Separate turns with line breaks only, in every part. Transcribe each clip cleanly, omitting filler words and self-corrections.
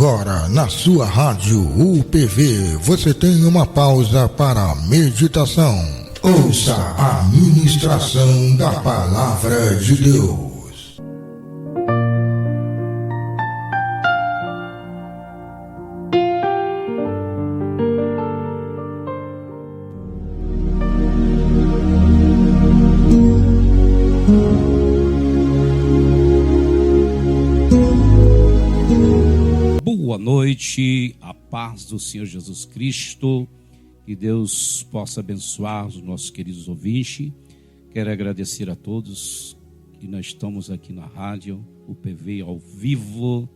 Agora, na sua rádio UPV, você tem uma pausa para a meditação. Ouça a ministração da Palavra de Deus.
Boa noite, a paz do Senhor Jesus Cristo, que Deus possa abençoar os nossos queridos ouvintes. Quero agradecer a todos que nós estamos aqui na rádio UPV ao vivo,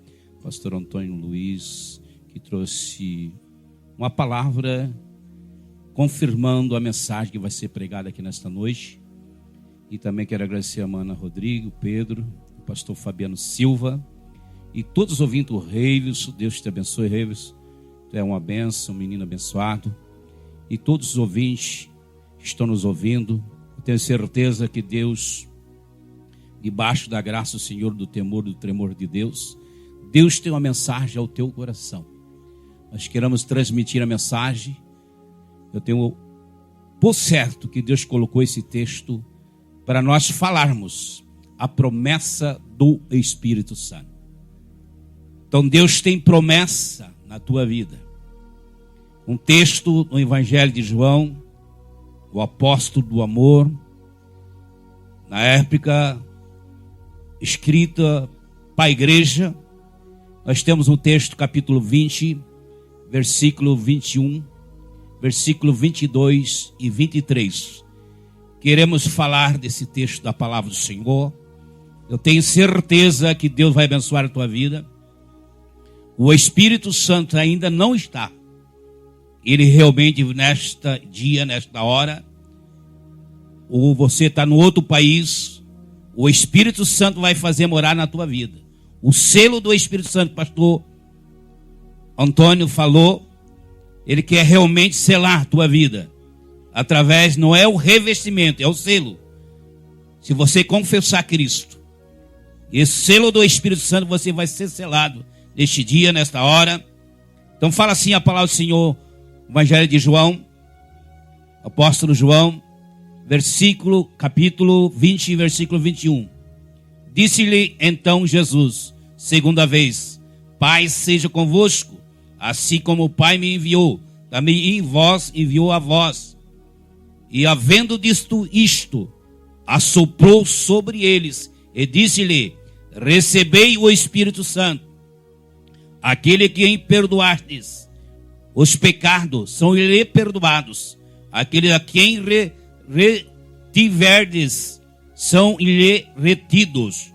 pastor Antônio Luiz, que trouxe uma palavra confirmando a mensagem que vai ser pregada aqui nesta noite. E também quero agradecer a Mana Rodrigo, Pedro, o pastor Fabiano Silva, e todos os ouvintes do Reives. Deus te abençoe, Reives. Tu é uma bênção, um menino abençoado. E todos os ouvintes que estão nos ouvindo, eu tenho certeza que Deus, debaixo da graça do Senhor, do temor, do tremor de Deus, Deus tem uma mensagem ao teu coração. Nós queremos transmitir a mensagem. Eu tenho por certo que Deus colocou esse texto para nós falarmos a promessa do Espírito Santo. Então Deus tem promessa na tua vida. Um texto no Evangelho de João, o apóstolo do amor, na época escrita para a igreja. Nós temos um texto, capítulo 20, versículo 21, versículo 22 e 23. Queremos falar desse texto da palavra do Senhor. Eu tenho certeza que Deus vai abençoar a tua vida. O Espírito Santo ainda não está. Ele realmente nesta dia, nesta hora, ou você está no outro país, o Espírito Santo vai fazer morar na tua vida. O selo do Espírito Santo, pastor Antônio falou, ele quer realmente selar a tua vida. Através, não é o revestimento, é o selo. Se você confessar Cristo, esse selo do Espírito Santo, você vai ser selado neste dia, nesta hora. Então fala assim a palavra do Senhor, Evangelho de João, apóstolo João, capítulo 20, versículo 21. Disse-lhe então Jesus, segunda vez: Pai seja convosco, assim como o Pai me enviou, também em vós enviou a vós. E havendo dito isto, assoprou sobre eles e disse-lhe: Recebei o Espírito Santo. Aquele que em perdoastes os pecados são lhe perdoados. Aquele a quem retiverdes são lhe retidos.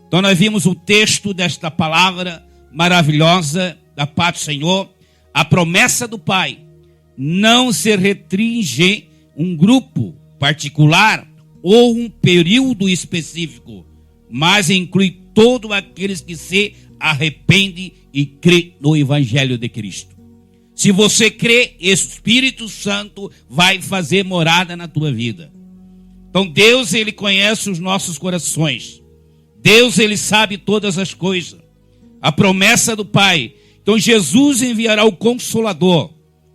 Então nós vimos o texto desta palavra maravilhosa da parte do Senhor. A promessa do Pai não se restringe um grupo particular ou um período específico, mas inclui todos aqueles que se arrependem e crê no Evangelho de Cristo. Se você crê, Espírito Santo vai fazer morada na tua vida. Então Deus, Ele conhece os nossos corações. Deus, Ele sabe todas as coisas. A promessa do Pai. Então Jesus enviará o Consolador.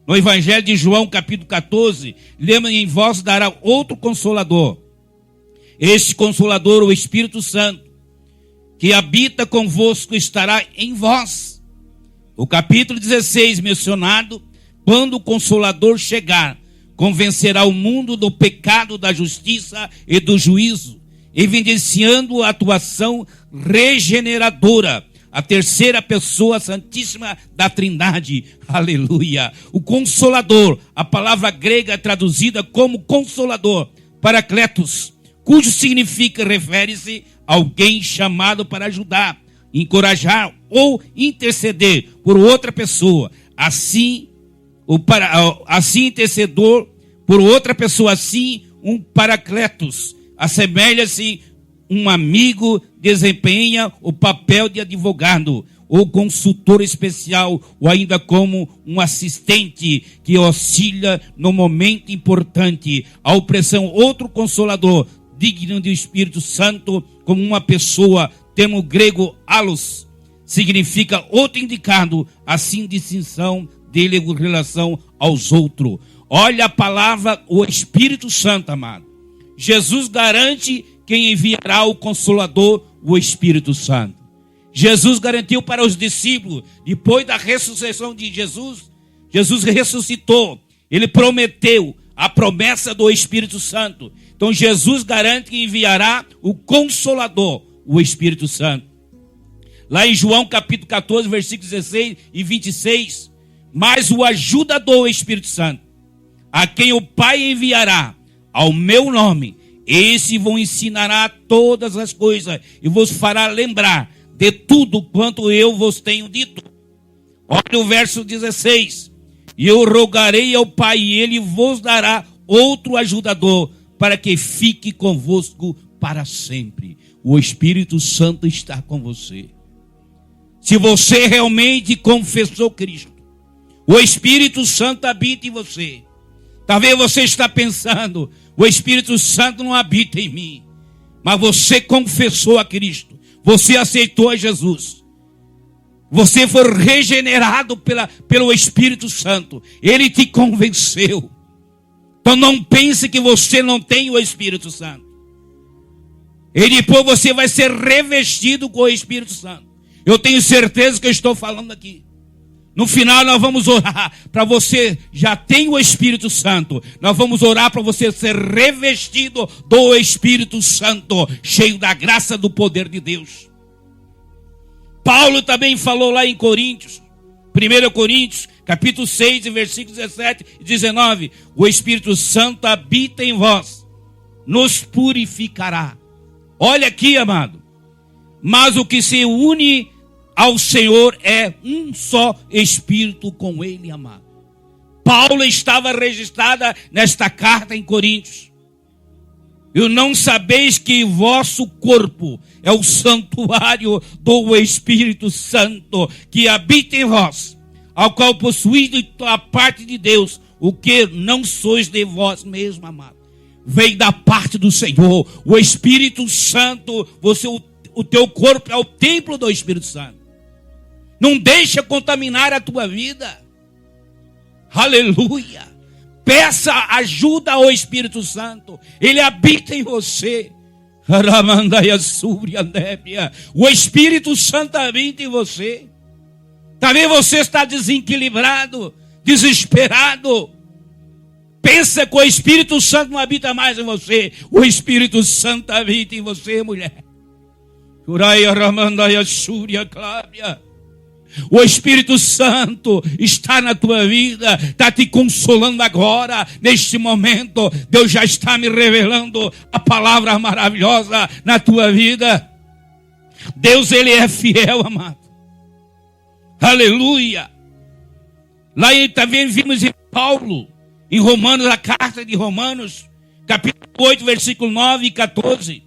No Evangelho de João, capítulo 14, lembra, em vós dará outro Consolador. Este Consolador, o Espírito Santo, que habita convosco, estará em vós. O capítulo 16 mencionado, quando o Consolador chegar, convencerá o mundo do pecado, da justiça e do juízo, evidenciando a atuação regeneradora, a terceira pessoa santíssima da Trindade. Aleluia! O Consolador, a palavra grega traduzida como Consolador, Paracletos, cujo significa, refere-se a alguém chamado para ajudar, encorajar ou interceder por outra pessoa. Assim, intercedor por outra pessoa, assim, um Paracletos, assemelha-se um amigo, desempenha o papel de advogado ou consultor especial, ou ainda como um assistente que auxilia no momento importante. A opressão, outro consolador, digno do Espírito Santo, como uma pessoa, termo grego allos, significa outro indicado, assim distinção dele em relação aos outros. Olha a palavra, o Espírito Santo, amado. Jesus garante quem enviará o Consolador, o Espírito Santo. Jesus garantiu para os discípulos, depois da ressurreição de Jesus, Jesus ressuscitou, ele prometeu a promessa do Espírito Santo. Então Jesus garante que enviará o Consolador, o Espírito Santo. Lá em João capítulo 14, versículos 16 e 26, mas o ajudador, o Espírito Santo, a quem o Pai enviará ao meu nome, esse vos ensinará todas as coisas e vos fará lembrar de tudo quanto eu vos tenho dito. Olha o verso 16. E eu rogarei ao Pai e ele vos dará outro ajudador para que fique convosco para sempre. O Espírito Santo está com você. Se você realmente confessou Cristo, o Espírito Santo habita em você. Talvez você está pensando, o Espírito Santo não habita em mim. Mas você confessou a Cristo. Você aceitou a Jesus. Você foi regenerado pelo Espírito Santo. Ele te convenceu. Então não pense que você não tem o Espírito Santo. E depois você vai ser revestido com o Espírito Santo. Eu tenho certeza que eu estou falando aqui. No final nós vamos orar para você já tem o Espírito Santo. Nós vamos orar para você ser revestido do Espírito Santo, cheio da graça do poder de Deus. Paulo também falou lá em Coríntios, 1 Coríntios, capítulo 6, versículos 17 e 19. O Espírito Santo habita em vós, nos purificará. Olha aqui, amado. Mas o que se une ao Senhor é um só Espírito com Ele, amado. Paulo estava registrada nesta carta em Coríntios. E não sabeis que vosso corpo é o santuário do Espírito Santo que habita em vós, ao qual possuís a parte de Deus, o que não sois de vós mesmos, amado. Veio da parte do Senhor. O Espírito Santo, o teu corpo é o templo do Espírito Santo. Não deixa contaminar a tua vida. Aleluia. Peça ajuda ao Espírito Santo. Ele habita em você. O Espírito Santo habita em você. Talvez você está desequilibrado, desesperado. Pensa que o Espírito Santo não habita mais em você. O Espírito Santo habita em você, mulher. O Espírito Santo está na tua vida, está te consolando agora, neste momento. Deus já está me revelando a palavra maravilhosa na tua vida. Deus, Ele é fiel, amado. Aleluia. Lá também vimos em Paulo, em Romanos, a carta de Romanos, capítulo 8, versículo 9 e 14.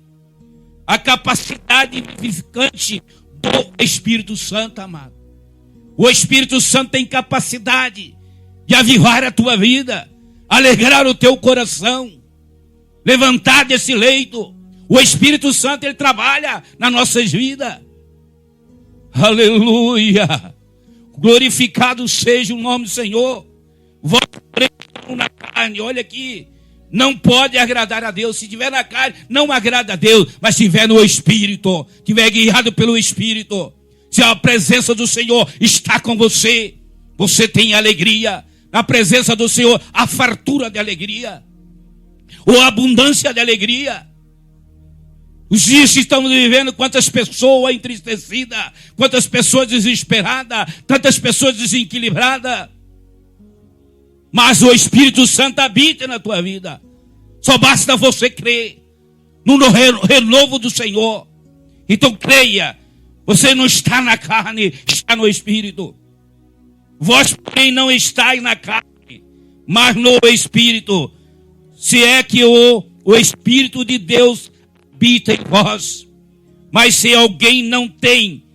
A capacidade vivificante do Espírito Santo, amado. O Espírito Santo tem capacidade de avivar a tua vida, alegrar o teu coração, levantar desse leito. O Espírito Santo, Ele trabalha nas nossas vidas. Aleluia. Glorificado seja o nome do Senhor. Vós na carne, olha aqui, não pode agradar a Deus. Se tiver na carne, não agrada a Deus. Mas se tiver no Espírito, tiver guiado pelo Espírito, se a presença do Senhor está com você, você tem alegria. Na presença do Senhor, a fartura de alegria, ou a abundância de alegria. Os dias que estamos vivendo, quantas pessoas entristecidas, quantas pessoas desesperadas, tantas pessoas desequilibradas. Mas o Espírito Santo habita na tua vida. Só basta você crer no renovo do Senhor. Então creia. Você não está na carne, está no Espírito. Vós, porém, não estáis na carne, mas no Espírito. Se é que o Espírito de Deus habita em vós. Mas se alguém não tem,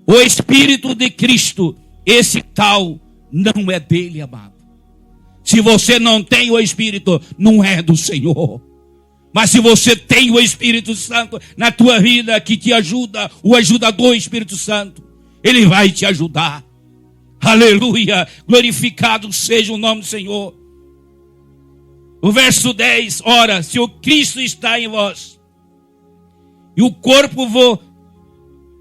o Espírito de Cristo, esse tal não é dele, amado. Se você não tem o Espírito, não é do Senhor. Mas se você tem o Espírito Santo na tua vida que te ajuda, o ajudador Espírito Santo, ele vai te ajudar. Aleluia, glorificado seja o nome do Senhor. O verso 10, ora, se o Cristo está em vós, e o corpo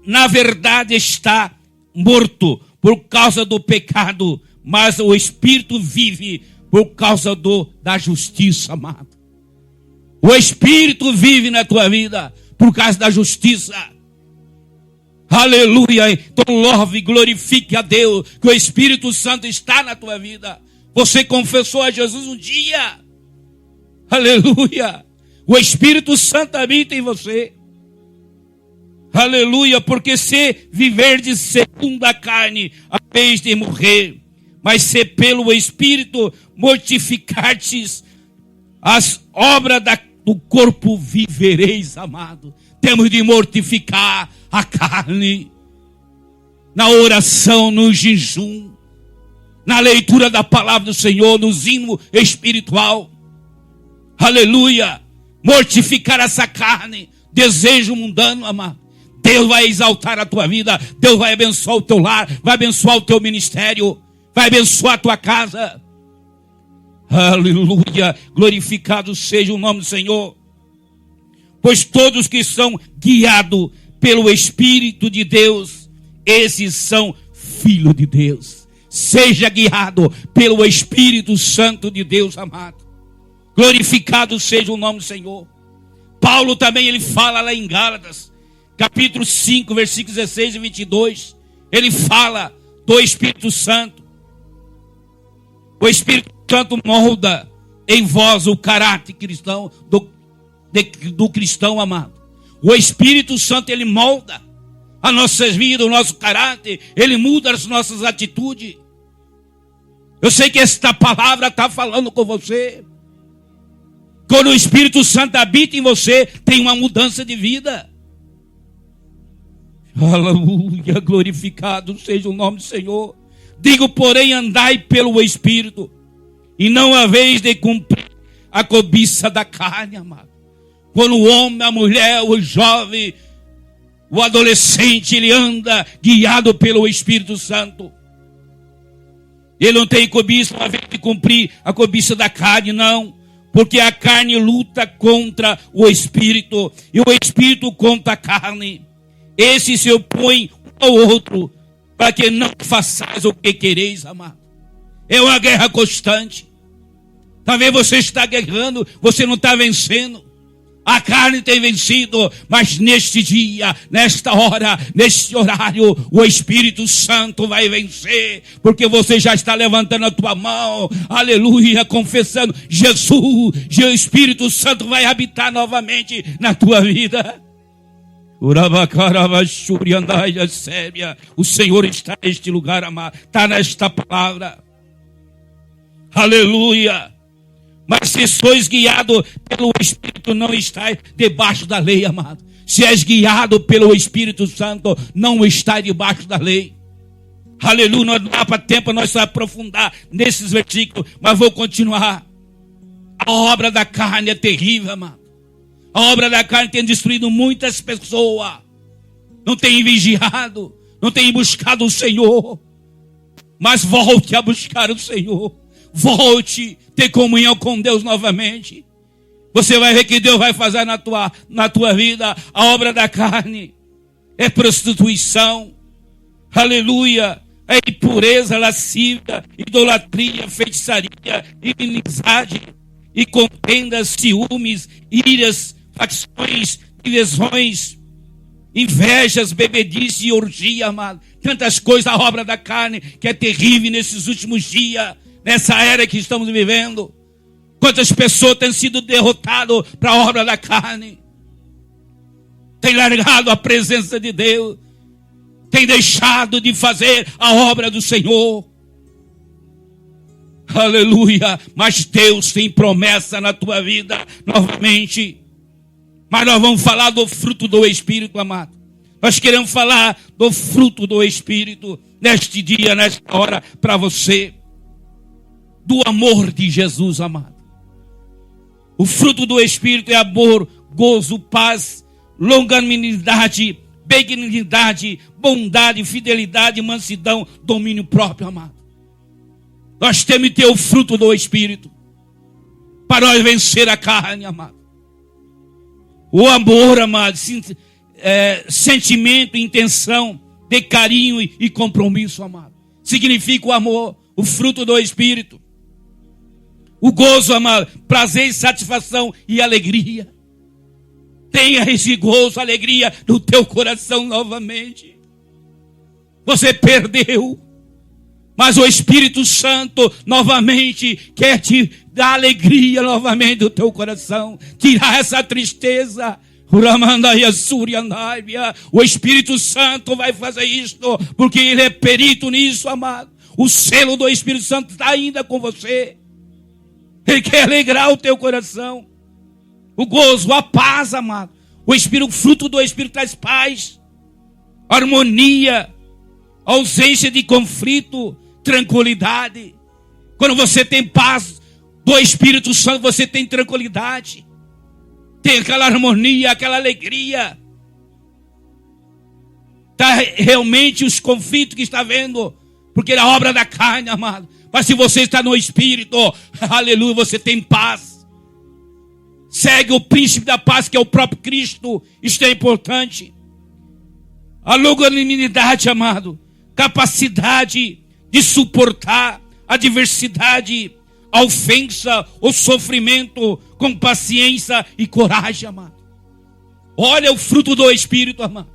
na verdade está morto por causa do pecado, mas o Espírito vive por causa da justiça, amado. O Espírito vive na tua vida por causa da justiça. Aleluia. Então louve e glorifique a Deus que o Espírito Santo está na tua vida. Você confessou a Jesus um dia. Aleluia. O Espírito Santo habita em você. Aleluia. Porque se viverdes segundo a carne, a vez de morrer, mas se pelo Espírito mortificardes as obras do corpo, vivereis, amado. Temos de mortificar a carne na oração, no jejum, na leitura da palavra do Senhor, no hino espiritual. Aleluia. Mortificar essa carne, desejo mundano, amado. Deus vai exaltar a tua vida, Deus vai abençoar o teu lar, vai abençoar o teu ministério, vai abençoar a tua casa. Aleluia, glorificado seja o nome do Senhor. Pois todos que são guiados pelo Espírito de Deus, esses são filhos de Deus. Seja guiado pelo Espírito Santo de Deus, amado. Glorificado seja o nome do Senhor. Paulo também, ele fala lá em Gálatas, capítulo 5, versículos 16 e 22. Ele fala do Espírito Santo. O Espírito Santo molda em vós o caráter cristão do cristão, amado. O Espírito Santo, ele molda as nossas vidas, o nosso caráter, ele muda as nossas atitudes. Eu sei que esta palavra está falando com você. Quando o Espírito Santo habita em você, tem uma mudança de vida. Aleluia, glorificado seja o nome do Senhor. Digo, porém, andai pelo Espírito, e não haveis de cumprir a cobiça da carne, amado. Quando o homem, a mulher, o jovem, o adolescente, ele anda guiado pelo Espírito Santo. Ele não tem cobiça, não haver de cumprir a cobiça da carne, não. Porque a carne luta contra o Espírito, e o Espírito contra a carne. Esse se opõe um ao outro, para que não façais o que quereis, amado. É uma guerra constante. Talvez você está guerrando, você não está vencendo. A carne tem vencido, mas neste dia, nesta hora, neste horário, o Espírito Santo vai vencer, porque você já está levantando a tua mão, aleluia, confessando, Jesus, o Espírito Santo vai habitar novamente na tua vida. O Senhor está neste lugar, amado, está nesta palavra, aleluia. Mas se sois guiado pelo Espírito, não estáis debaixo da lei, amado. Se és guiado pelo Espírito Santo, não estáis debaixo da lei. Aleluia, não dá para tempo nós aprofundar nesses versículos, mas vou continuar. A obra da carne é terrível, amado. A obra da carne tem destruído muitas pessoas. Não tem vigiado, não tem buscado o Senhor. Mas volte a buscar o Senhor. Volte, ter comunhão com Deus novamente. Você vai ver que Deus vai fazer na tua vida. A obra da carne é prostituição, aleluia, é impureza, lascívia, idolatria, feitiçaria, inimizade, e contendas, ciúmes, iras, facções, divisões, invejas, bebedice e orgia, amado. Tantas coisas, a obra da carne que é terrível nesses últimos dias. Nessa era que estamos vivendo, quantas pessoas têm sido derrotadas para a obra da carne, têm largado a presença de Deus, têm deixado de fazer a obra do Senhor. Aleluia, mas Deus tem promessa na tua vida novamente. Mas nós vamos falar do fruto do Espírito, amado. Nós queremos falar do fruto do Espírito neste dia, nesta hora, para você. Do amor de Jesus, amado. O fruto do Espírito é amor, gozo, paz, longanimidade, benignidade, bondade, fidelidade, mansidão, domínio próprio, amado. Nós temos que ter o fruto do Espírito para nós vencer a carne, amado. O amor, amado, sentimento, intenção de carinho e compromisso, amado. Significa o amor, o fruto do Espírito. O gozo, amado, prazer, satisfação e alegria. Tenha esse gozo, alegria no teu coração novamente. Você perdeu, mas o Espírito Santo novamente quer te dar alegria novamente do teu coração. Tirar essa tristeza. O Espírito Santo vai fazer isto, porque Ele é perito nisso, amado. O selo do Espírito Santo está ainda com você. Ele quer alegrar o teu coração. O gozo, a paz, amado. O Espírito, o fruto do Espírito traz paz, harmonia, ausência de conflito, tranquilidade. Quando você tem paz do Espírito Santo, você tem tranquilidade. Tem aquela harmonia, aquela alegria. Está realmente os conflitos que está vendo, porque é a obra da carne, amado. Mas se você está no Espírito, aleluia, você tem paz. Segue o príncipe da paz, que é o próprio Cristo. Isto é importante. A longanimidade, amado. Capacidade de suportar a adversidade, a ofensa, o sofrimento, com paciência e coragem, amado. Olha o fruto do Espírito, amado.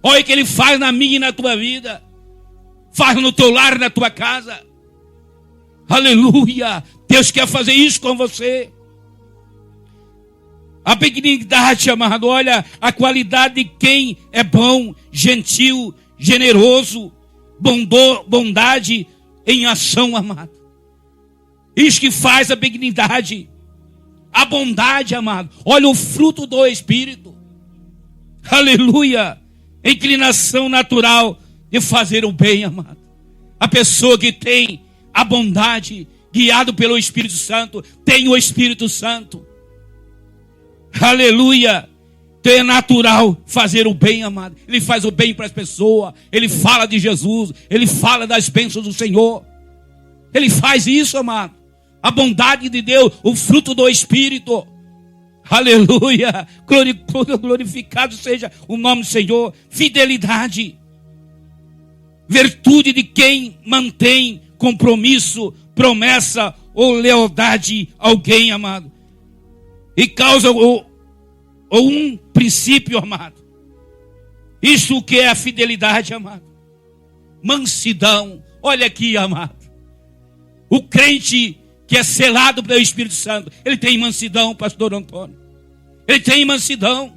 Olha o que Ele faz na minha e na tua vida. Faz no teu lar, na tua casa. Aleluia. Deus quer fazer isso com você. A benignidade, amado. Olha a qualidade de quem é bom, gentil, generoso, bondade em ação, amado. Isso que faz a benignidade. A bondade, amado. Olha o fruto do Espírito. Aleluia. Inclinação natural de fazer o bem, amado. A pessoa que tem a bondade, guiado pelo Espírito Santo, tem o Espírito Santo. Aleluia. Então é natural fazer o bem, amado. Ele faz o bem para as pessoas. Ele fala de Jesus. Ele fala das bênçãos do Senhor. Ele faz isso, amado. A bondade de Deus, o fruto do Espírito. Aleluia. Glorificado seja o nome do Senhor. Fidelidade. Virtude de quem mantém compromisso, promessa ou lealdade a alguém, amado. E causa um princípio, amado. Isso que é a fidelidade, amado. Mansidão. Olha aqui, amado. O crente que é selado pelo Espírito Santo, ele tem mansidão, pastor Antônio. Ele tem mansidão.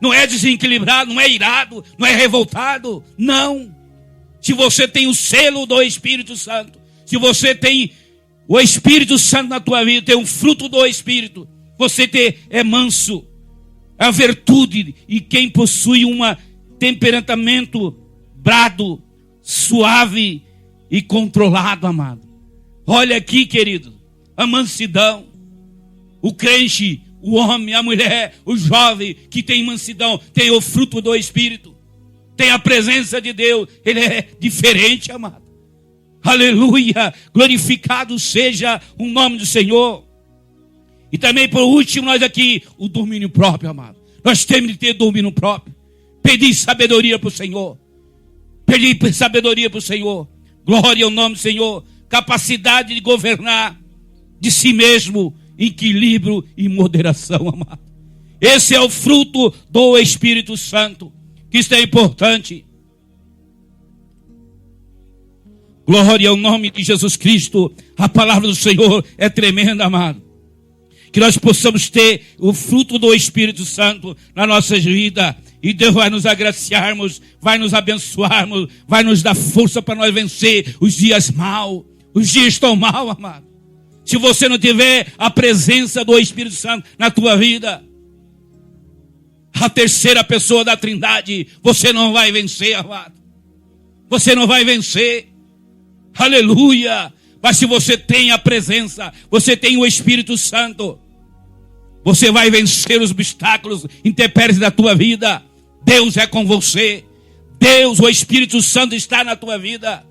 Não é desequilibrado, não é irado, não é revoltado. Não. Se você tem o selo do Espírito Santo, se você tem o Espírito Santo na tua vida, tem um fruto do Espírito, você é manso. É a virtude, e quem possui um temperamento brado, suave e controlado, amado. Olha aqui, querido, a mansidão. O crente, o homem, a mulher, o jovem que tem mansidão, tem o fruto do Espírito, tem a presença de Deus. Ele é diferente, amado. Aleluia, glorificado seja o nome do Senhor. E também, por último, nós aqui, o domínio próprio, amado. Nós temos de ter domínio próprio. Pedir sabedoria para o Senhor. Pedir sabedoria para o Senhor. Glória ao nome do Senhor. Capacidade de governar de si mesmo, equilíbrio e moderação, amado. Esse é o fruto do Espírito Santo, que isso é importante. Glória ao nome de Jesus Cristo. A palavra do Senhor é tremenda, amado. Que nós possamos ter o fruto do Espírito Santo na nossa vida. E Deus vai nos agraciarmos, vai nos abençoarmos, vai nos dar força para nós vencer os dias maus. Os dias estão mal, amado. Se você não tiver a presença do Espírito Santo na tua vida, a terceira pessoa da Trindade, você não vai vencer, amado. Você não vai vencer. Aleluia. Mas se você tem a presença, você tem o Espírito Santo, Você vai vencer os obstáculos intempéries da tua vida. Deus é com você. Deus, o Espírito Santo está na tua vida.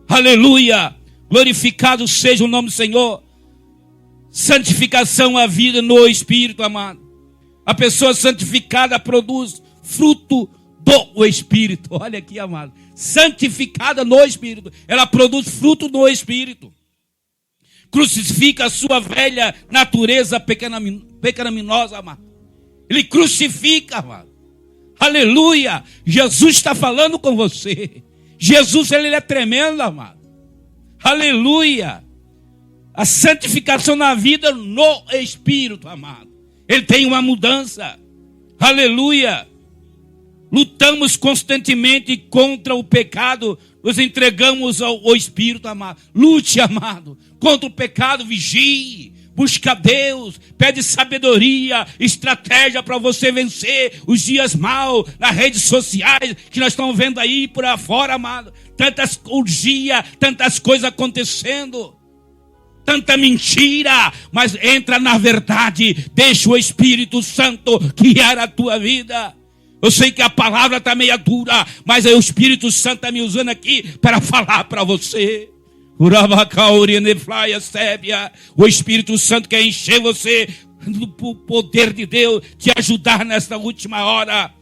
Aleluia. Glorificado seja o nome do Senhor. Santificação à vida no Espírito, amado. A pessoa santificada produz fruto do Espírito. Olha aqui, amado. Santificada no Espírito. Ela produz fruto do Espírito. Crucifica a sua velha natureza pecaminosa, amado. Ele crucifica, amado. Aleluia. Jesus está falando com você. Jesus, ele é tremendo, amado. Aleluia. A santificação na vida no Espírito, amado. Ele tem uma mudança. Aleluia. Lutamos constantemente contra o pecado. Nos entregamos ao Espírito, amado. Lute, amado. Contra o pecado, vigie. Busca Deus. Pede sabedoria, estratégia para você vencer os dias maus nas redes sociais que nós estamos vendo aí por afora, amado. Tantas urgias, tantas coisas acontecendo. Tanta mentira, mas entra na verdade, deixa o Espírito Santo guiar a tua vida. Eu sei que a palavra está meio dura, mas o Espírito Santo está me usando aqui para falar para você. O Espírito Santo quer encher você do poder de Deus, te ajudar nesta última hora.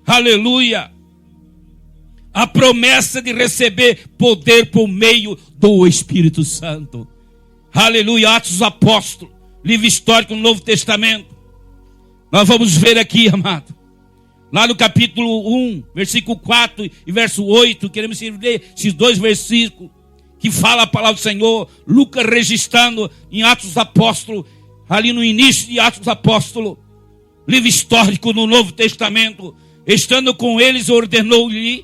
Aleluia. A promessa de receber poder por meio do Espírito Santo. Aleluia, Atos dos Apóstolos, livro histórico no Novo Testamento. Nós vamos ver aqui, amado. Lá no capítulo 1, versículo 4 e verso 8, queremos ler esses dois versículos que fala a palavra do Senhor. Lucas registrando em Atos dos Apóstolos, ali no início de Atos dos Apóstolos, livro histórico no Novo Testamento. Estando com eles, ordenou-lhe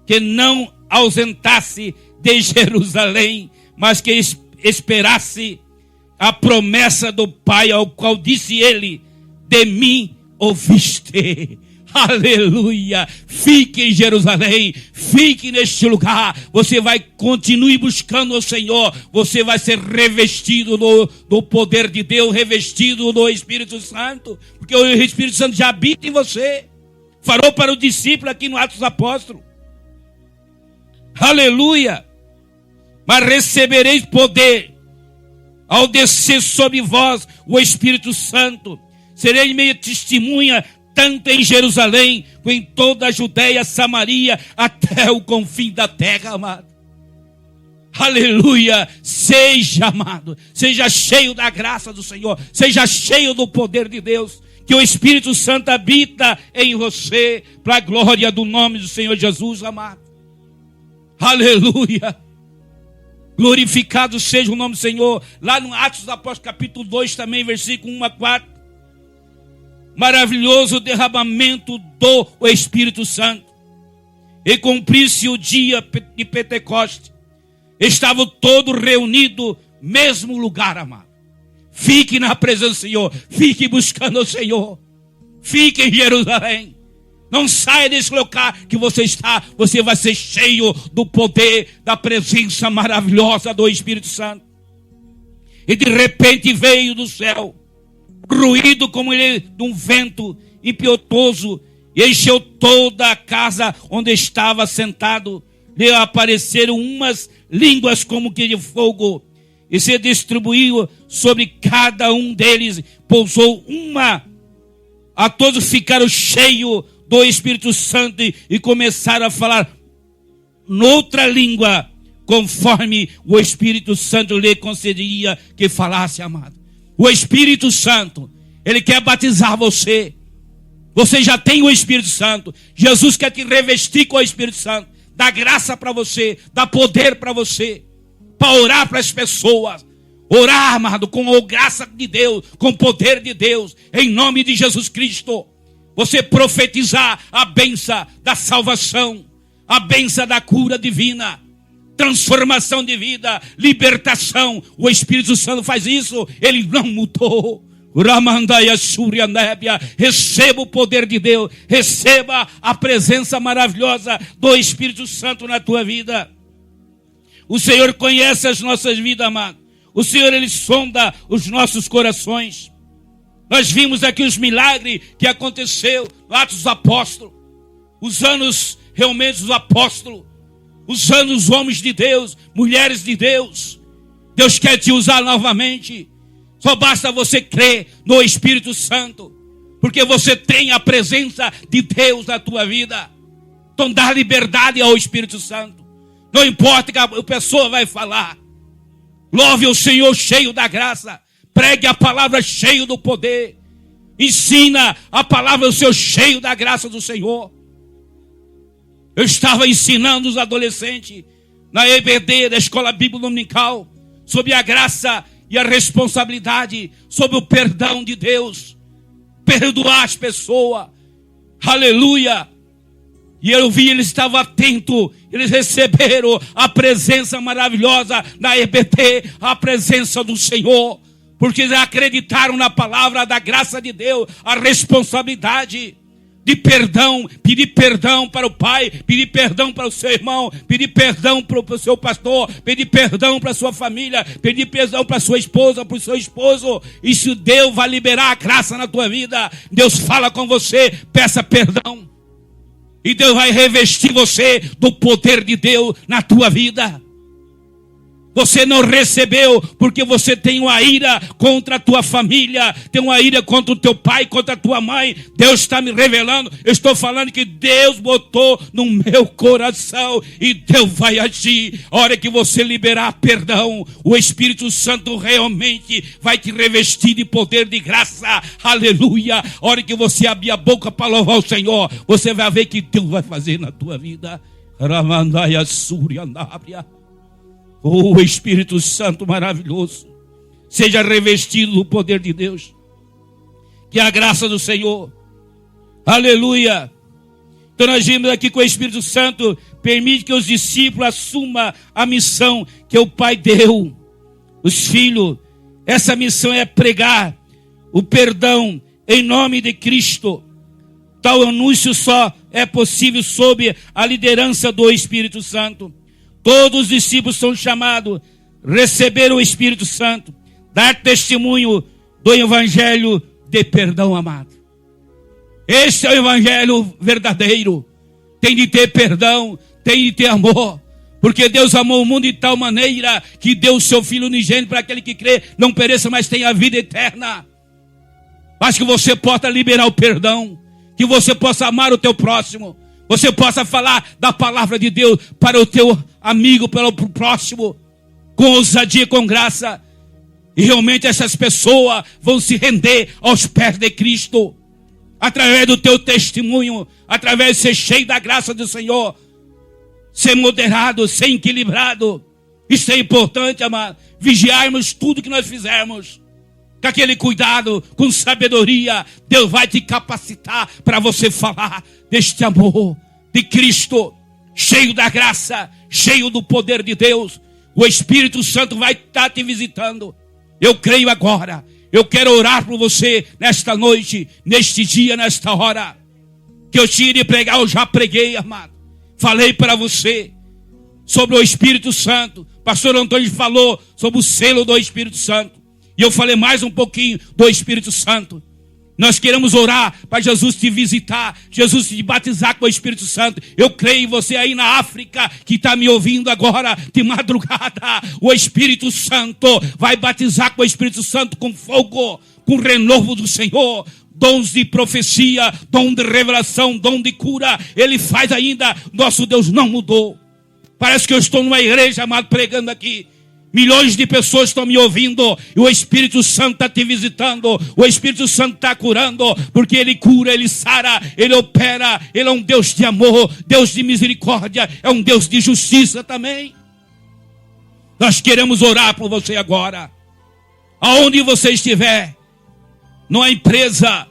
que não ausentasse de Jerusalém, mas que esperasse a promessa do Pai, ao qual disse ele: de mim ouviste. Aleluia. Fique em Jerusalém, fique neste lugar. Você vai continue buscando o Senhor. Você vai ser revestido do poder de Deus, revestido do Espírito Santo, porque o Espírito Santo já habita em você. Falou para o discípulo aqui no Atos dos Apóstolos. Aleluia. Mas recebereis poder ao descer sobre vós o Espírito Santo. Sereis meia testemunha tanto em Jerusalém, como em toda a Judeia, Samaria, até o confim da terra, amado. Aleluia. Seja, amado, seja cheio da graça do Senhor, seja cheio do poder de Deus, que o Espírito Santo habita em você, para a glória do nome do Senhor Jesus, amado. Aleluia. Glorificado seja o nome do Senhor. Lá no Atos dos Apóstolos, capítulo 2 também, versículo 1 a 4. Maravilhoso derramamento do Espírito Santo. E cumpriu-se o dia de Pentecoste. Estavam todos reunidos no mesmo lugar, amado. Fique na presença do Senhor. Fique buscando o Senhor. Fique em Jerusalém. Não saia desse lugar que você está. Você vai ser cheio do poder, da presença maravilhosa do Espírito Santo. E de repente veio do céu ruído como ele de um vento impetuoso, e encheu toda a casa onde estava sentado. Lhe apareceram umas línguas como que de fogo, e se distribuiu sobre cada um deles. Pousou uma. A todos ficaram cheios do Espírito Santo e começaram a falar noutra língua, conforme o Espírito Santo lhe concedia que falasse, amado. O Espírito Santo, ele quer batizar você. Você já tem o Espírito Santo. Jesus quer te revestir com o Espírito Santo. Dá graça para você, dá poder para você, para orar para as pessoas. Orar, amado, com a graça de Deus, com o poder de Deus, em nome de Jesus Cristo. Você profetizar a bênção da salvação, a bênção da cura divina, transformação de vida, libertação. O Espírito Santo faz isso. Ele não mudou. Receba o poder de Deus. Receba a presença maravilhosa do Espírito Santo na tua vida. O Senhor conhece as nossas vidas, amado. O Senhor, ele sonda os nossos corações. Nós vimos aqui os milagres que aconteceu no Atos dos Apóstolos. Os anos realmente dos apóstolos. Os anos homens de Deus, mulheres de Deus. Deus quer te usar novamente. Só basta você crer no Espírito Santo. Porque você tem a presença de Deus na tua vida. Então dá liberdade ao Espírito Santo. Não importa que a pessoa vai falar. Louve o Senhor cheio da graça. Pregue a palavra cheio do poder. Ensina a palavra do Senhor cheio da graça do Senhor. Eu estava ensinando os adolescentes na EBD, da Escola Bíblica Dominical, sobre a graça e a responsabilidade, sobre o perdão de Deus. Perdoar as pessoas. Aleluia. E eu vi, eles estavam atentos. Eles receberam a presença maravilhosa da EBT, a presença do Senhor. Porque eles acreditaram na palavra da graça de Deus, a responsabilidade de perdão, pedir perdão para o pai, pedir perdão para o seu irmão, pedir perdão para o seu pastor, pedir perdão para a sua família, pedir perdão para a sua esposa, para o seu esposo. E se Deus vai liberar a graça na tua vida, Deus fala com você, peça perdão. E Deus vai revestir você do poder de Deus na tua vida. Você não recebeu porque você tem uma ira contra a tua família, tem uma ira contra o teu pai, contra a tua mãe. Deus está me revelando, eu estou falando que Deus botou no meu coração e Deus vai agir. A hora que você liberar perdão, o Espírito Santo realmente vai te revestir de poder, de graça. Aleluia. A hora que você abrir a boca para louvar o Senhor, você vai ver que Deus vai fazer na tua vida. Ramandaya Surya Nábria. Oh, Espírito Santo maravilhoso, seja revestido do poder de Deus, que a graça do Senhor, aleluia. Então nós vimos aqui que o Espírito Santo permite que os discípulos assumam a missão que o Pai deu, os filhos. Essa missão é pregar o perdão em nome de Cristo. Tal anúncio só é possível sob a liderança do Espírito Santo. Todos os discípulos são chamados a receber o Espírito Santo, dar testemunho do Evangelho de perdão, amado. Este é o Evangelho verdadeiro. Tem de ter perdão, tem de ter amor. Porque Deus amou o mundo de tal maneira que deu o seu Filho unigênito para aquele que crê, não pereça, mas tenha a vida eterna. Mas que você possa liberar o perdão, que você possa amar o teu próximo, você possa falar da palavra de Deus para o teu amigo, para o próximo, com ousadia, com graça. E realmente essas pessoas vão se render aos pés de Cristo, através do teu testemunho, através de ser cheio da graça do Senhor, ser moderado, ser equilibrado. Isso é importante, amado. Vigiarmos tudo que nós fizermos, com aquele cuidado, com sabedoria. Deus vai te capacitar para você falar deste amor de Cristo, cheio da graça, cheio do poder de Deus. O Espírito Santo vai estar te visitando. Eu creio agora. Eu quero orar por você nesta noite, neste dia, nesta hora. Que eu tinha de pregar, eu já preguei, amado. Falei para você sobre o Espírito Santo. Pastor Antônio falou sobre o selo do Espírito Santo. E eu falei mais um pouquinho do Espírito Santo. Nós queremos orar para Jesus te visitar, Jesus te batizar com o Espírito Santo. Eu creio em você aí na África, que está me ouvindo agora de madrugada. O Espírito Santo vai batizar com o Espírito Santo, com fogo, com renovo do Senhor. Dons de profecia, dom de revelação, dom de cura. Ele faz ainda, nosso Deus não mudou. Parece que eu estou numa igreja, amado, pregando aqui. Milhões de pessoas estão me ouvindo e o Espírito Santo está te visitando. O Espírito Santo está curando, porque Ele cura, Ele sara, Ele opera. Ele é um Deus de amor, Deus de misericórdia, é um Deus de justiça também. Nós queremos orar por você agora. Aonde você estiver, numa empresa,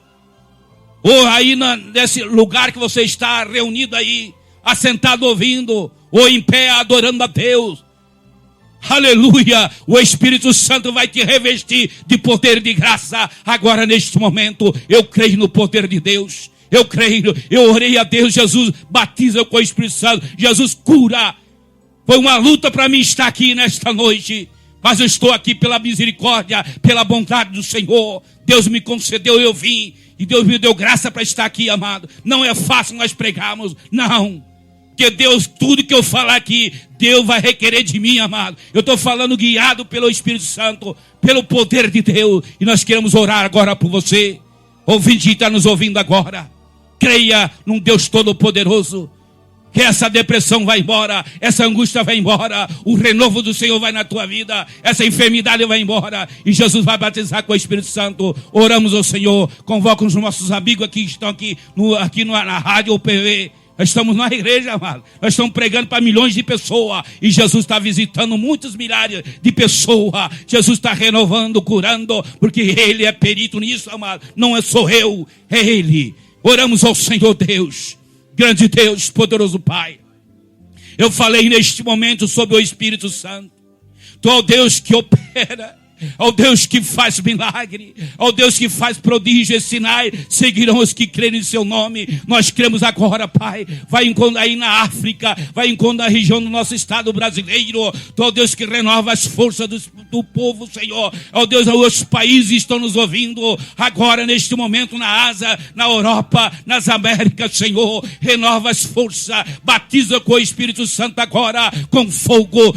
ou aí nesse lugar que você está reunido aí, assentado ouvindo, ou em pé adorando a Deus. Aleluia, o Espírito Santo vai te revestir de poder e de graça. Agora neste momento, eu creio no poder de Deus. Eu creio, eu orei a Deus, Jesus batiza com o Espírito Santo. Jesus cura. Foi uma luta para mim estar aqui nesta noite. Mas eu estou aqui pela misericórdia, pela bondade do Senhor. Deus me concedeu, eu vim. E Deus me deu graça para estar aqui, amado. Não é fácil nós pregarmos, não. Porque Deus, tudo que eu falar aqui, Deus vai requerer de mim, amado. Eu estou falando guiado pelo Espírito Santo, pelo poder de Deus. E nós queremos orar agora por você. Ouvinte que está nos ouvindo agora. Creia num Deus Todo-Poderoso. Que essa depressão vai embora, essa angústia vai embora, o renovo do Senhor vai na tua vida, essa enfermidade vai embora, e Jesus vai batizar com o Espírito Santo. Oramos ao Senhor, convoca os nossos amigos aqui que estão aqui na rádio UPV. Nós estamos na igreja, amado. Nós estamos pregando para milhões de pessoas, e Jesus está visitando muitos milhares de pessoas. Jesus está renovando, curando, porque Ele é perito nisso, amado. Não sou eu, é Ele. Oramos ao Senhor Deus. Grande Deus, poderoso Pai, eu falei neste momento sobre o Espírito Santo. Tu é o Deus que opera, ao Deus que faz milagre, ao Deus que faz prodígios e sinais, seguirão os que crerem em seu nome. Nós cremos agora, Pai. Vai encontrar aí na África, vai encontrar na região do nosso estado brasileiro. Tu é o Deus que renova as forças do povo, Senhor. É o Deus, os países estão nos ouvindo agora, neste momento, na Ásia, na Europa, nas Américas, Senhor. Renova as forças, batiza com o Espírito Santo agora, com fogo.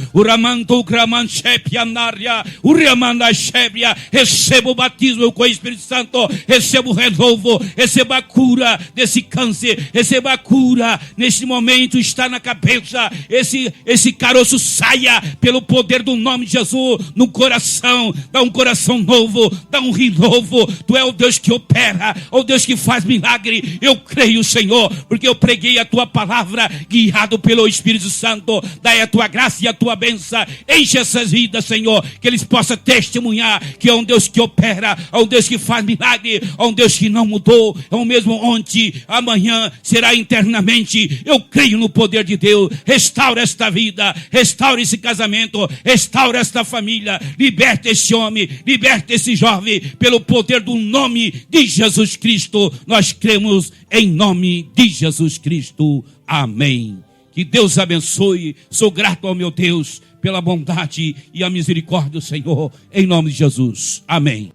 Receba o batismo com o Espírito Santo, receba o renovo, receba a cura desse câncer, receba a cura. Neste momento está na cabeça, esse caroço saia pelo poder do nome de Jesus no coração. Dá um coração novo, dá um renovo. Tu é o Deus que opera, o Deus que faz milagre. Eu creio, Senhor, porque eu preguei a tua palavra, guiado pelo Espírito Santo. Dai a tua graça e a tua bênção, enche essas vidas, Senhor, que eles possam testemunhar que é um Deus que opera, é um Deus que faz milagre, é um Deus que não mudou, é o mesmo ontem, amanhã, será eternamente. Eu creio no poder de Deus. Restaura esta vida, restaura esse casamento, restaura esta família, liberta esse homem, liberta esse jovem, pelo poder do nome de Jesus Cristo. Nós cremos em nome de Jesus Cristo. Amém. Que Deus abençoe. Sou grato ao meu Deus pela bondade e a misericórdia do Senhor, em nome de Jesus. Amém.